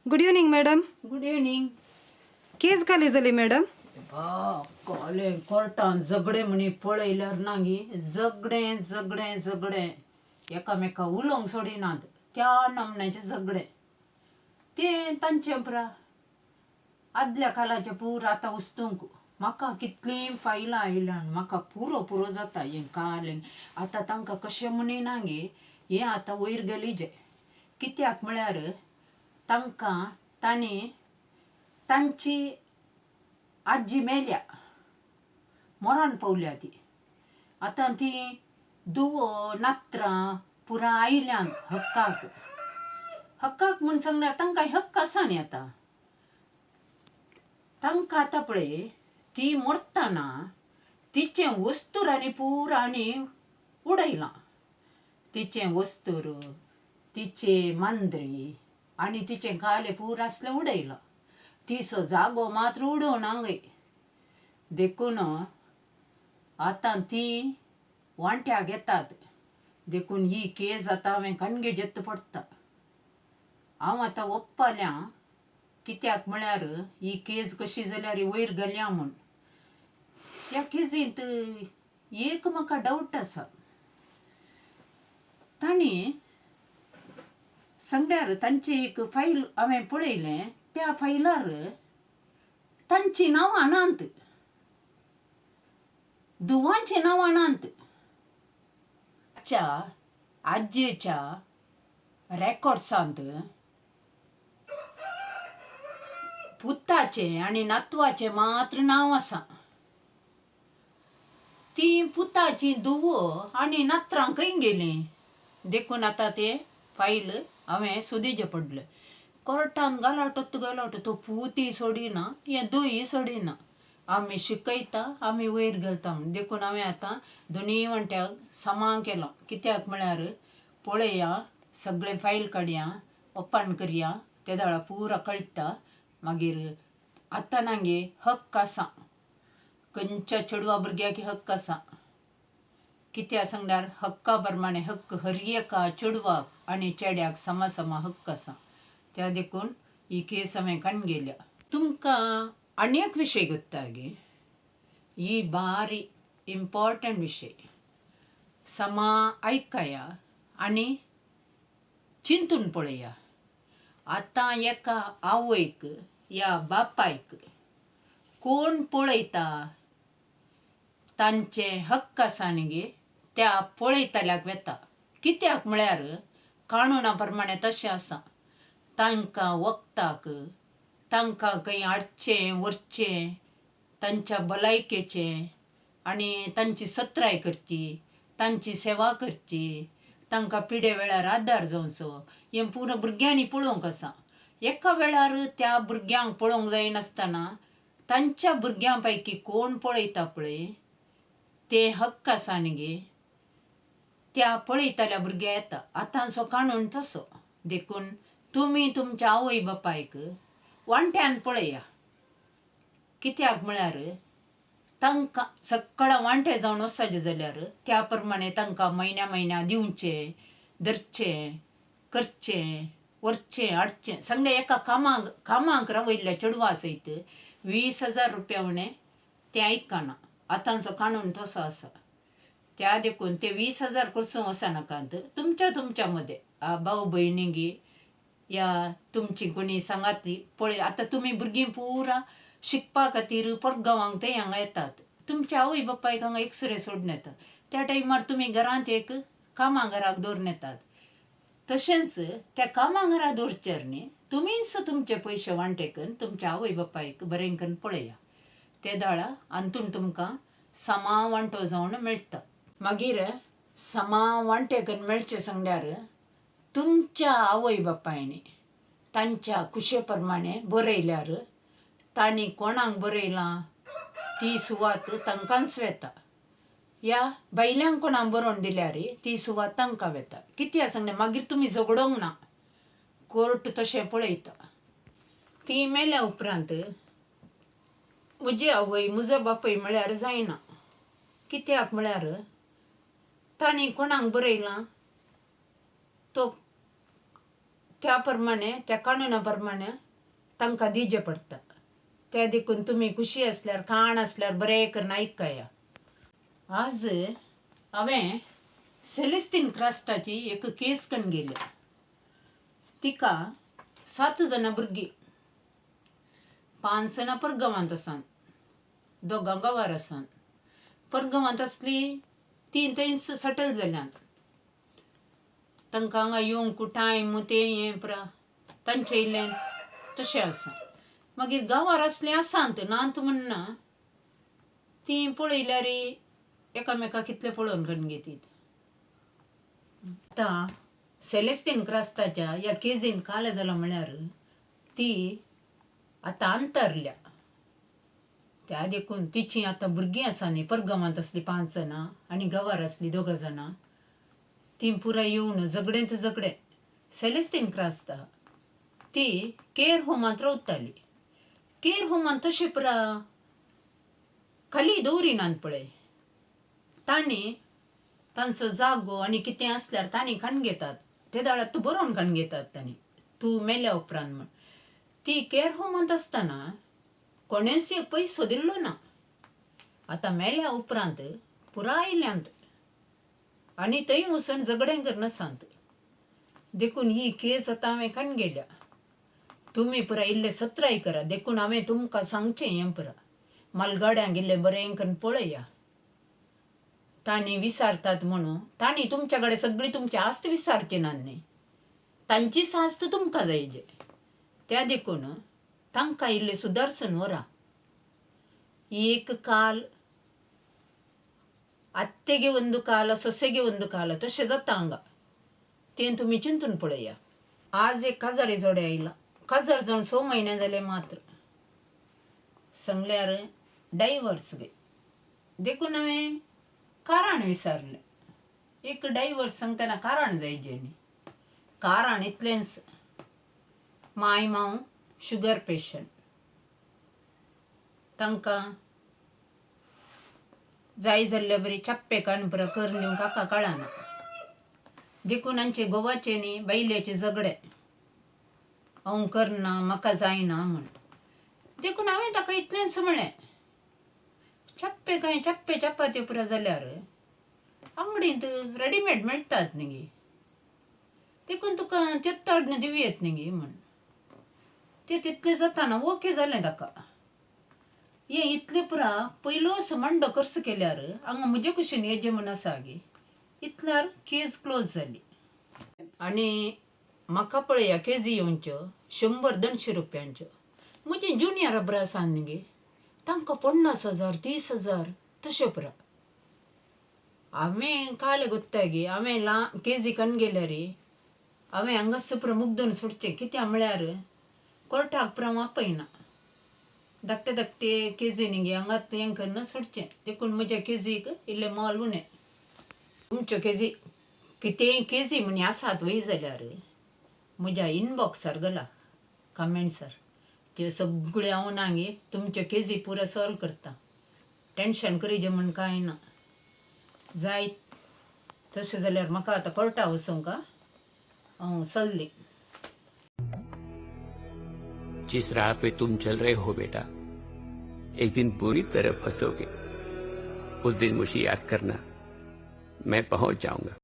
Good evening madam. Good evening. केस घाली जाली मॅडम. कॉले कोर्टान झगडे म्हणी पळयल्यार नागी झगडे झगडे झगडे एकामेका उलोवंक सोडिनात त्या नमन्याचे झगडे ते तांचे बरा आदल्या कालाचे पूर आतां उस्तूंक म्हाका कितलीं फायलां आयल्यान म्हाका पुरो जाता हें काल आतां तांकां कशें म्हणिना गे हें आतां वयर गलीजें कित्याक म्हळ्यार तांकां तांची आजी मेल्या मरण पावल्या ती आतां ती दुवो नात्रां पुरा आयल्यान हक्काक म्हूण सांगल्यार तांकां हक्क आसा न्ही आतां तांकां आतां पळय ती मरतना तिचें वस्तूर आनी पुरा आनी उडयलां तिचें वस्तूर तिचे मांद्री आनी तिचें काले पूर आसलें उडयलां तिचो जागो मात्र उडोवना गे देखून आतां ती वांट्याक येतात देखून ही केस आतां हांवें कणगेजेत पडटा हांव आतां ओप्पाल्यां कित्याक म्हळ्यार ही केस कशी जाल्यार वयर गेल्या म्हूण ह्या केसींत एक म्हाका डावट आसा तांणी सांगल्यार तांची एक फायल हांवें पळयलें त्या फायलार तांची नांवां नात दुवांची नांवां नात आजयेच्या रेकॉर्ड्सांत पुताचें आनी नातवाचें मात्र नांव आसा ती पुताची दुवो आनी नात्रां खंय गेलीं देखून आतां तें फायल हांवें सोदीचें पडलें कोर्टान गलाटो तो पुतूय सोडिना हें दूय सोडिना आमी शिकयता आमी वयर घालता म्हूण देखून हांवें आतां दोनीय वांट्याक समा केलो कित्याक म्हळ्यार पळया सगळें फायल काडया ओपन करया ते दाळा पुरा कळटा मागीर आतां नांगे हक्क आसा खंयच्या चेडवा भुरग्याक हक्क आसा कित्याक सांगल्यार हक्का प्रमाणे हक्क हर एका चेडवाक आनी चेड्याक समा हक्क आसा त्या देखून ही केस हांवें कणगेल्या तुमकां आनी एक विशय घेता गे ही बारी इम्पॉर्टंट विशय समा आयकया आनी चिंतून पळया आतां एका आवयक या बापायक कोण पळयता तांचे हक्क आसा न्ही गे त्या पळयतल्याक वेता कित्याक म्हळ्यार काणुना प्रमाणे तशें आसा तांकां वखदाक तांकां खंय हाडचें व्हरचें तांच्या भलायकेचें आनी तांची सत्राय करची तांची सेवा करची तांकां पिडे वेळार आदार जावचो हें पुरो भुरग्यांनी पळोवंक आसा एका वेळार त्या भुरग्यांक पळोवंक जायनासतना तांच्या भुरग्यां पैकी कोण पळयता पळय ते हक्क आसा न्ही गे त्या पळयतल्या भुरग्या येता आतांचो काणून तसो देखून तुमी तुमच्या आवय बापायक वांट्यान पळया कित्याक म्हळ्यार तांकां सकाळां वांटे जावन वचचे जाल्यार त्या प्रमाणे तांकां म्हयन्या दिवचें धरचें करचें व्हरचें हाडचें सगळें एका कामाक रावयल्ल्या चेडवा सयत 20,000 रुपया उणें तें आयकना आतांचो काणून तसो आसा त्या देखून ते 20,000 करसूं वचनाकात तुमच्या मदें भाऊ भयणींगी या तुमची कोणी सांगाती पळय आतां तुमी भुरगीं पुरा शिकपा खातीर परगांवांक ते हांगा येतात तुमच्या आवय बापायक हांगा एक्सरे सोडून येतात त्या टायमार तुमी घरांत एक कामाघराक दवरून येतात तशेंच त्या कामाघरा दवरचेर न्ही तुमीच तुमचे पयशे वांटे करून तुमच्या आवय बापायक बरें करून पळया ते दाळा आंतून तुमकां समा वांटो जावन मेळटा मागीर समा वांटे करून मेळचें सांगल्यार तुमच्या आवय बापायनी तांच्या कुशे प्रमाणे बरयल्यार तांणी कोणाक बरयलां ती सुवात तांकांच वेता या बायल्यांक कोणाक बरोवन दिल्यार ती सुवात तांकां वेता कित्याक सांगलें मागीर तुमी झगडोंक ना कोर्ट तशें पळयता ती मेल्या उपरांत म्हजी आवय म्हजो बापूय म्हळ्यार जायना कित्याक म्हळ्यार तांणी कोणाक बरयलां तो त्याप्रमाणे त्या कानुनाप्रमाणे तांकां दिजे पडटा. त्या देखून तुम्ही खुशी असल्यार खाण असल्यार बरें करून ऐकाया. आज हांवें सेलेस्तीन क्रास्टाची एक केस करून गेल्या. तिका 7 जाणां भुरगीं, 5 जाणां परगांवांत आसात, 2 गांवार आसात. परगांवांत असली 3 थंयच सटल जाल्यात. तांकां हांगा येवंक टायम ते हें पुरा तांचें इल्लें तशें आसा. मागीर गांवार असलीं आसात, नात म्हणना. ती पळयल्यार एकामेकाक कितले पळोवन करून घेतीत. आतां सेलेस्तीन क्रास्ताच्या ह्या केजीन काल जालां म्हळ्यार ती आतां अंतरल्या. त्या देखून तिची आतां भुरगीं आसा न्ही, परगांवांत असलीं 5 जाणां आनी गांवार असलीं 2 जाणां, ती पुराय येवन झगडें सेलेस्तीन क्रास्ता ती केअर होमांत रावताली. केअर होमांत तशें पुरा खाली दवरिनात पळय. तांणी तांचो जागो आनी कितें असल्यार तांणी खण घेतात. ते दाळात तूं बरोवन खण घेतात तांणी, तूं मेल्या उपरांत म्हण. ती केअर होमांत आसतना कोणेंच एक पयसो दिल्लो ना. आतां मेल्या उपरांत पुराय आयल्यांत आनी थंय वचून झगडें करन आसात. देखून ही केस आतां हांवें खण गेल्या. तुमी पुरा इल्ले सत्राय करा. देखून हांवें तुमकां सांगचें हें पुरा मालगाड्यांक इल्लें बरें करून पळया. तांणी विचारतात म्हणून तांणी तुमच्या कडेन सगळी तुमची आस्त विचारची ना न्ही. तांची आस्त तुमकां जायजे. त्या देखून तांकां इल्लें सुदारसन व्हरा. एक काल ಅತ್ತೆಗೆ ಒಂದು ಕಾಲ ಸೊಸೆಗೆ ಒಂದು ಕಾಲ तशें जाता हांगा. तें तुमी चिंतून पळया. आज एक काजारी जोडे आयला. काजार जावन 6 म्हयने जाले मात्र. सांगल्यार डायवर्स गे. देखून हांवें कारण विचारलें. एक डायवर्स सांगतना कारण जायजें न्ही. कारण इतलेंच, माय माव शुगर पेशंट. तांकां जाय जाल्ल्या बरी चप्पे कान पुरा करून दिवंक काका कळना. देखून हांचे घोवाचे न्ही बायलेचे झगडे. हांव करना, म्हाका जायना म्हण. देखून हांवें ताका इतलेंच म्हणलें, चप्पे चपात्यो पुरा जाल्यार अंगडींत रेडीमेड मेळटात न्ही गे. देखून तुका तेत्ताडन दिवयेत न्ही गे म्हण. तें तितलें जाताना ओके जालें ताका. हें इतलें पुरा पयलो असो मंडो कर्स केल्यार हांगा म्हजे कुशीन येजें म्हूण आसा गे. इतल्यार केस क्लोज जाली. आनी म्हाका पळया केजी येवच्यो 100-150 रुपयांच्यो. म्हजे ज्युनियर बरो आसा न्ही गे, तांकां 50,000 30,000 तशें पुरा. हांवें काल गोत्ताय गे, हांवें केजी कन्न गेल्यार हांवें हांगास पुरा मुग्दून सोडचें. कित्याक म्हळ्यार कोर्टाक पुरा वापयना. धाकटे केजी न्ही गे, हांगात हें कन्न सोडचें. देखून म्हज्या केजीक इल्लें मोल उणें. तुमच्यो केजी कितेंय केजी म्हणी आसात वय जाल्यार म्हज्या इनबॉक्सार घाला कमेंट्सार. त्यो सगळ्यो हांव ना गे तुमच्यो केजी पुरो सॉल्व करता. टेन्शन करिचें म्हण कांय ना. जाय तशें जाल्यार म्हाका आतां कोर्टाक वचूंक हांव चल्लें. जिस राह पे तुम चल रहे हो बेटा, एक दिन पूरी तरह फंसोगे. उस दिन मुझे याद करना, मैं पहुंच जाऊंगा.